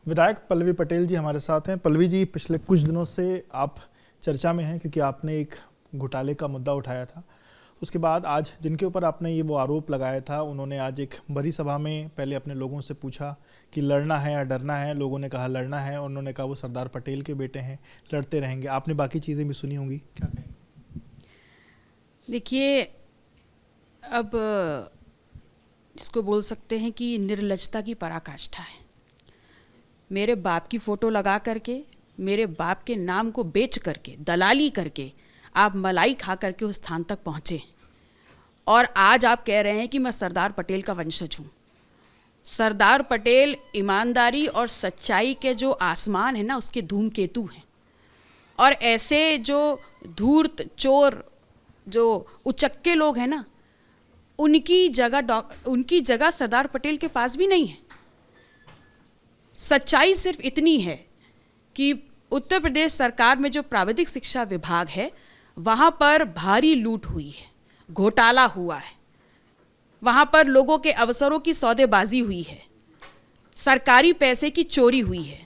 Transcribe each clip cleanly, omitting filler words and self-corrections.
विधायक पल्लवी पटेल जी हमारे साथ हैं। पल्लवी जी, पिछले कुछ दिनों से आप चर्चा में हैं क्योंकि आपने एक घोटाले का मुद्दा उठाया था। उसके बाद आज जिनके ऊपर आपने ये वो आरोप लगाया था, उन्होंने आज एक बड़ी सभा में पहले अपने लोगों से पूछा कि लड़ना है या डरना है। लोगों ने कहा लड़ना है और उन्होंने कहा वो सरदार पटेल के बेटे हैं, लड़ते रहेंगे। आपने बाकी चीज़ें भी सुनी होंगी, क्या कहेंगे? देखिए, अब इसको बोल सकते हैं कि निर्लज्जता की पराकाष्ठा है। मेरे बाप की फ़ोटो लगा करके, मेरे बाप के नाम को बेच करके, दलाली करके आप मलाई खा करके उस स्थान तक पहुँचे और आज आप कह रहे हैं कि मैं सरदार पटेल का वंशज हूँ। सरदार पटेल ईमानदारी और सच्चाई के जो आसमान है ना, उसके धूमकेतु हैं। और ऐसे जो धूर्त चोर, जो उचक्के लोग हैं ना, उनकी जगह सरदार पटेल के पास भी नहीं है। सच्चाई सिर्फ इतनी है कि उत्तर प्रदेश सरकार में जो प्राविधिक शिक्षा विभाग है, वहाँ पर भारी लूट हुई है, घोटाला हुआ है, वहाँ पर लोगों के अवसरों की सौदेबाजी हुई है, सरकारी पैसे की चोरी हुई है।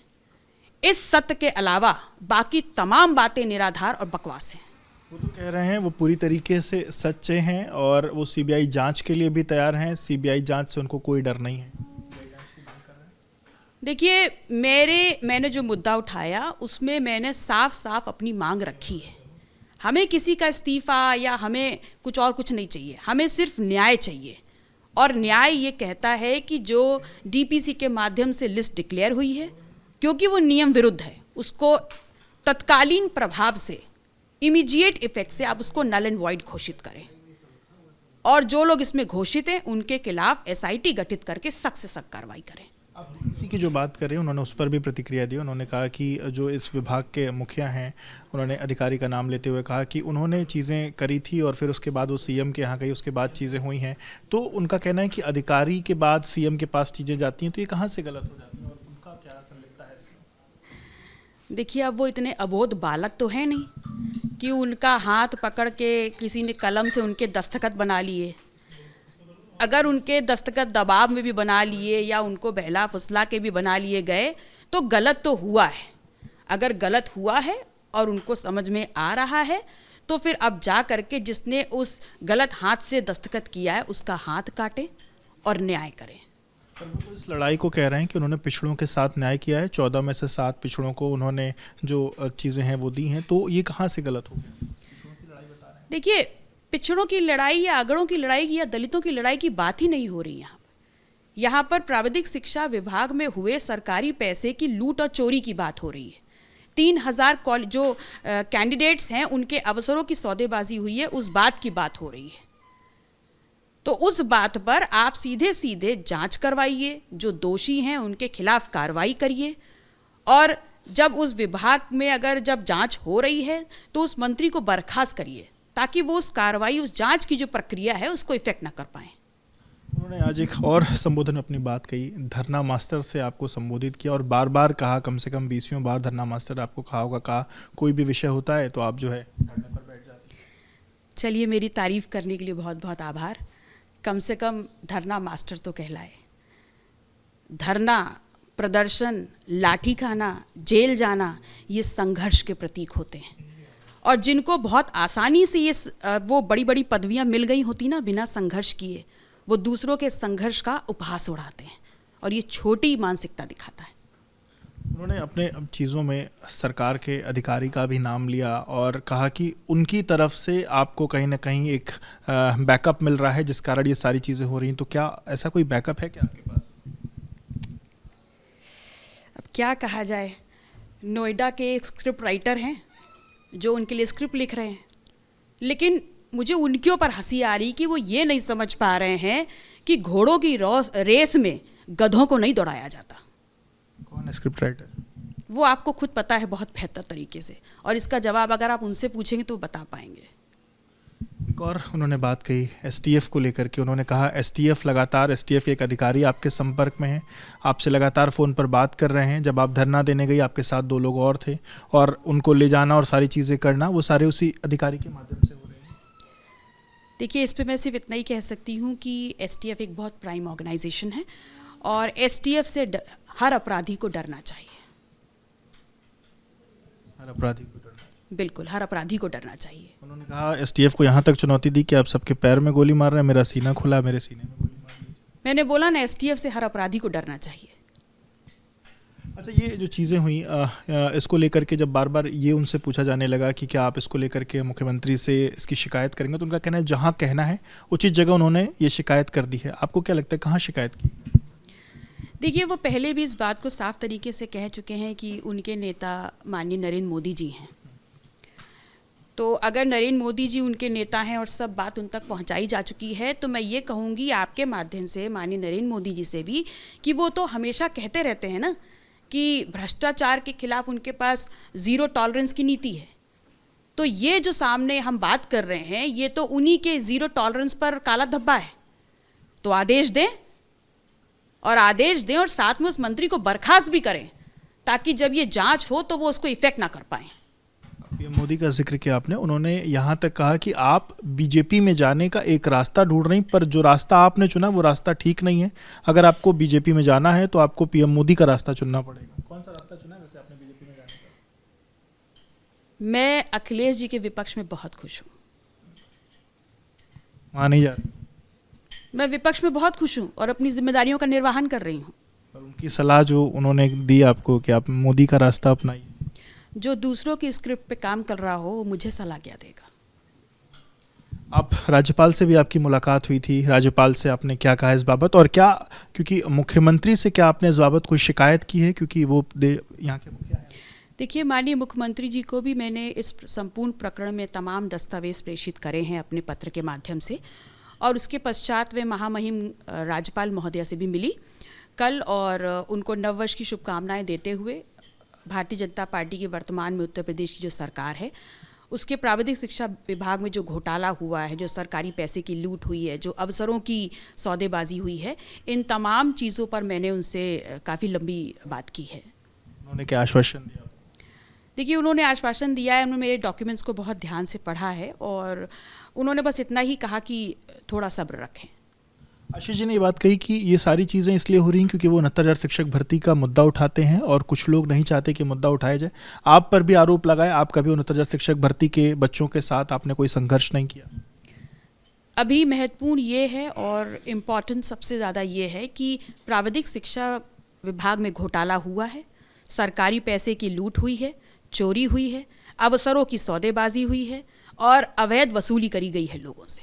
इस सत्य के अलावा बाकी तमाम बातें निराधार और बकवास हैं। वो तो कह रहे हैं वो पूरी तरीके से सच्चे हैं और वो सीबीआई जांच के लिए भी तैयार हैं। सीबीआई जांच से उनको कोई डर नहीं है। देखिए, मैंने जो मुद्दा उठाया उसमें मैंने साफ साफ अपनी मांग रखी है। हमें किसी का इस्तीफ़ा या हमें कुछ नहीं चाहिए, हमें सिर्फ न्याय चाहिए। और न्याय ये कहता है कि जो डीपीसी के माध्यम से लिस्ट डिक्लेयर हुई है, क्योंकि वो नियम विरुद्ध है, उसको तत्कालीन प्रभाव से, इमीडिएट इफेक्ट से आप उसको नल एंड वॉइड घोषित करें। और जो लोग इसमें घोषित हैं उनके खिलाफ एसआईटी गठित करके सख्त से सख्त कार्रवाई करें। आप डीपीसी की जो बात करें, उन्होंने उस पर भी प्रतिक्रिया दी। उन्होंने कहा कि जो इस विभाग के मुखिया हैं, उन्होंने अधिकारी का नाम लेते हुए कहा कि उन्होंने चीज़ें करी थी और फिर उसके बाद वो सीएम के यहाँ गई, उसके बाद चीज़ें हुई हैं। तो उनका कहना है कि अधिकारी के बाद सीएम के पास चीज़ें जाती हैं, तो ये कहाँ से गलत हो जाती है और उनका क्या संलिप्तता है इसमें? देखिए, अब वो इतने अबोध बालक तो है नहीं कि उनका हाथ पकड़ के किसी ने कलम से उनके दस्तखत बना लिए। अगर उनके दस्तखत दबाव में भी बना लिए या उनको बहला फुसला के भी बना लिए गए तो गलत तो हुआ है। अगर गलत हुआ है और उनको समझ में आ रहा है तो फिर अब जा करके जिसने उस गलत हाथ से दस्तखत किया है उसका हाथ काटें और न्याय करें। पर वो तो इस लड़ाई को कह रहे हैं कि उन्होंने पिछड़ों के साथ न्याय किया है। 14 में से 7 पिछड़ों को उन्होंने जो चीज़ें हैं वो दी हैं, तो ये कहाँ से गलत हो गया? पिछड़ों की लड़ाई बता रहे हैं। देखिए, पिछड़ों की लड़ाई या अगड़ों की लड़ाई या दलितों की लड़ाई की बात ही नहीं हो रही। यहाँ पर प्राविधिक शिक्षा विभाग में हुए सरकारी पैसे की लूट और चोरी की बात हो रही है। 3000 जो कैंडिडेट्स हैं उनके अवसरों की सौदेबाजी हुई है, उस बात की बात हो रही है। तो उस बात पर आप सीधे सीधे जांच करवाइए, जो दोषी हैं उनके खिलाफ कार्रवाई करिए। और जब उस विभाग में अगर जब जांच हो रही है तो उस मंत्री को बर्खास्त करिए, ताकि वो उस कार्रवाई, उस जांच की जो प्रक्रिया है उसको इफेक्ट ना कर पाए। उन्होंने आज एक और संबोधन अपनी बात कही, धरना मास्टर से आपको संबोधित किया और बार बार कहा, कम से कम 20 बार धरना मास्टर आपको कहा होगा, कहा कोई भी विषय होता है तो आप जो है धरने पर बैठ जाते हैं। चलिए, मेरी तारीफ करने के लिए बहुत बहुत आभार। कम से कम धरना मास्टर तो कहलाए। धरना, प्रदर्शन, लाठी खाना, जेल जाना, ये संघर्ष के प्रतीक होते हैं। और जिनको बहुत आसानी से ये वो बड़ी बड़ी पदवियां मिल गई होती ना बिना संघर्ष किए, वो दूसरों के संघर्ष का उपहास उड़ाते हैं और ये छोटी मानसिकता दिखाता है। उन्होंने अपने चीज़ों में सरकार के अधिकारी का भी नाम लिया और कहा कि उनकी तरफ से आपको कहीं ना कहीं एक बैकअप मिल रहा है जिस कारण ये सारी चीज़ें हो रही हैं। तो क्या ऐसा कोई बैकअप है क्या आपके पास? अब क्या कहा जाए, नोएडा के एक स्क्रिप्ट राइटर हैं जो उनके लिए स्क्रिप्ट लिख रहे हैं, लेकिन मुझे उनके ऊपर हंसी आ रही कि वो ये नहीं समझ पा रहे हैं कि घोड़ों की रेस में गधों को नहीं दौड़ाया जाता। कौन है स्क्रिप्ट राइटर? वो आपको खुद पता है बहुत बेहतर तरीके से, और इसका जवाब अगर आप उनसे पूछेंगे तो बता पाएंगे। एक और उन्होंने बात कही एसटीएफ को लेकर के। उन्होंने कहा एसटीएफ के एक अधिकारी आपके संपर्क में हैं, आपसे लगातार फ़ोन पर बात कर रहे हैं। जब आप धरना देने गई आपके साथ 2 लोग और थे और उनको ले जाना और सारी चीज़ें करना वो सारे उसी अधिकारी के माध्यम से हो रहे हैं। देखिए, इस पे मैं सिर्फ इतना ही कह सकती हूँ कि एसटीएफ एक बहुत प्राइम ऑर्गेनाइजेशन है और एसटीएफ से हर अपराधी को डरना चाहिए। हर अपराधी को डरना। बिल्कुल, हर अपराधी को डरना चाहिए। उन्होंने कहा एसटीएफ को यहाँ तक चुनौती दी कि आप सबके पैर में गोली मार रहे हैं, मेरा सीना खुला है, मेरे सीने में गोली मार दी। मैंने बोला ना, एसटीएफ से हर अपराधी को डरना चाहिए। अच्छा, ये जो चीज़ें हुई इसको लेकर के जब बार बार ये उनसे पूछा जाने लगा कि क्या आप इसको लेकर के मुख्यमंत्री से इसकी शिकायत करेंगे, तो उनका कहना है जहाँ कहना है उचित जगह उन्होंने ये शिकायत कर दी है। आपको क्या लगता है कहाँ शिकायत की? देखिए, वो पहले भी इस बात को साफ तरीके से कह चुके हैं कि उनके नेता माननीय नरेंद्र मोदी जी हैं। तो अगर नरेंद्र मोदी जी उनके नेता हैं और सब बात उन तक पहुंचाई जा चुकी है, तो मैं ये कहूँगी आपके माध्यम से माननीय नरेंद्र मोदी जी से भी कि वो तो हमेशा कहते रहते हैं ना कि भ्रष्टाचार के खिलाफ उनके पास ज़ीरो टॉलरेंस की नीति है। तो ये जो सामने हम बात कर रहे हैं, ये तो उन्हीं के ज़ीरो टॉलरेंस पर काला धब्बा है। तो आदेश दें और साथ में उस मंत्री को बर्खास्त भी करें, ताकि जब ये जांच हो तो वो उसको इफेक्ट ना कर पाएं। पीएम मोदी का जिक्र किया आपने, उन्होंने यहाँ तक कहा कि आप बीजेपी में जाने का एक रास्ता ढूंढ रही, पर जो रास्ता आपने चुना वो रास्ता ठीक नहीं है। अगर आपको बीजेपी में जाना है तो आपको पीएम मोदी का रास्ता चुनना पड़ेगा। कौन सा रास्ता चुना है वैसे आपने बीजेपी में जाने का? मैं अखिलेश जी के विपक्ष में बहुत खुश हूँ। वहाँ नहीं जा रही? मैं विपक्ष में बहुत खुश हूँ और अपनी जिम्मेदारियों का निर्वहन कर रही हूँ। और उनकी सलाह जो उन्होंने दी आपको कि आप मोदी का रास्ता अपनाइए। जो दूसरों की स्क्रिप्ट पे काम कर रहा हो वो मुझे सलाह क्या देगा। आप राज्यपाल से भी आपकी मुलाकात हुई थी, राज्यपाल से आपने क्या कहा इस बाबत, और क्या क्योंकि मुख्यमंत्री से क्या आपने इस बाबत कोई शिकायत की है, क्योंकि वो यहाँ के मुखिया हैं? देखिए, माननीय मुख्यमंत्री जी को भी मैंने इस संपूर्ण प्रकरण में तमाम दस्तावेज प्रेषित करे हैं अपने पत्र के माध्यम से, और उसके पश्चात वे महामहिम राज्यपाल महोदया से भी मिली कल, और उनको नववर्ष की शुभकामनाएं देते हुए भारतीय जनता पार्टी की वर्तमान में उत्तर प्रदेश की जो सरकार है, उसके प्राविधिक शिक्षा विभाग में जो घोटाला हुआ है, जो सरकारी पैसे की लूट हुई है, जो अवसरों की सौदेबाजी हुई है, इन तमाम चीज़ों पर मैंने उनसे काफ़ी लंबी बात की है। उन्होंने क्या आश्वासन दिया? देखिए, उन्होंने आश्वासन दिया है, उन्होंने मेरे डॉक्यूमेंट्स को बहुत ध्यान से पढ़ा है और उन्होंने बस इतना ही कहा कि थोड़ा सब्र रखें। आशीष जी ने ये बात कही कि ये सारी चीज़ें इसलिए हो रही हैं क्योंकि वो 69,000 शिक्षक भर्ती का मुद्दा उठाते हैं और कुछ लोग नहीं चाहते कि मुद्दा उठाया जाए। आप पर भी आरोप लगाए, आप कभी 69,000 शिक्षक भर्ती के बच्चों के साथ आपने कोई संघर्ष नहीं किया? अभी महत्वपूर्ण ये है और इम्पॉर्टेंट सबसे ज़्यादा ये है कि प्राविधिक शिक्षा विभाग में घोटाला हुआ है, सरकारी पैसे की लूट हुई है, चोरी हुई है, अवसरों की सौदेबाजी हुई है और अवैध वसूली करी गई है लोगों से।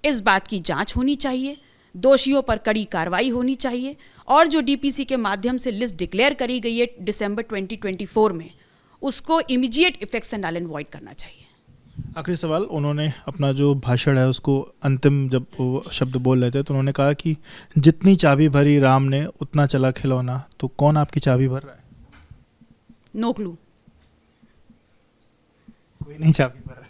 इस बात की जांच होनी चाहिए, दोषियों पर कड़ी कार्रवाई होनी चाहिए, और जो डीपीसी के माध्यम से लिस्ट डिक्लेयर करी गई है दिसंबर 2024 में, उसको इमीडिएट इफेक्ट से नल एंड वॉइड करना चाहिए। आखिरी सवाल, उन्होंने अपना जो भाषण है उसको अंतिम जब वो शब्द बोल रहे थे तो उन्होंने कहा कि जितनी चाबी भरी राम ने उतना चला खिलौना, तो कौन आपकी चाबी भर रहा है? No clue. कोई नहीं चाबी भर रहा है।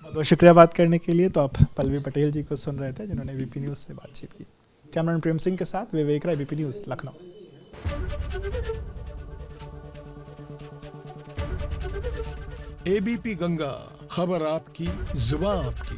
बहुत शुक्रिया बात करने के लिए। तो आप पल्लवी पटेल जी को सुन रहे थे जिन्होंने एबीपी न्यूज़ से बातचीत की। कैमरामैन प्रेम सिंह के साथ Vivek Rai, ABP news, Lucknow. ABP Ganga, खबर आपकी, जुबान आपकी।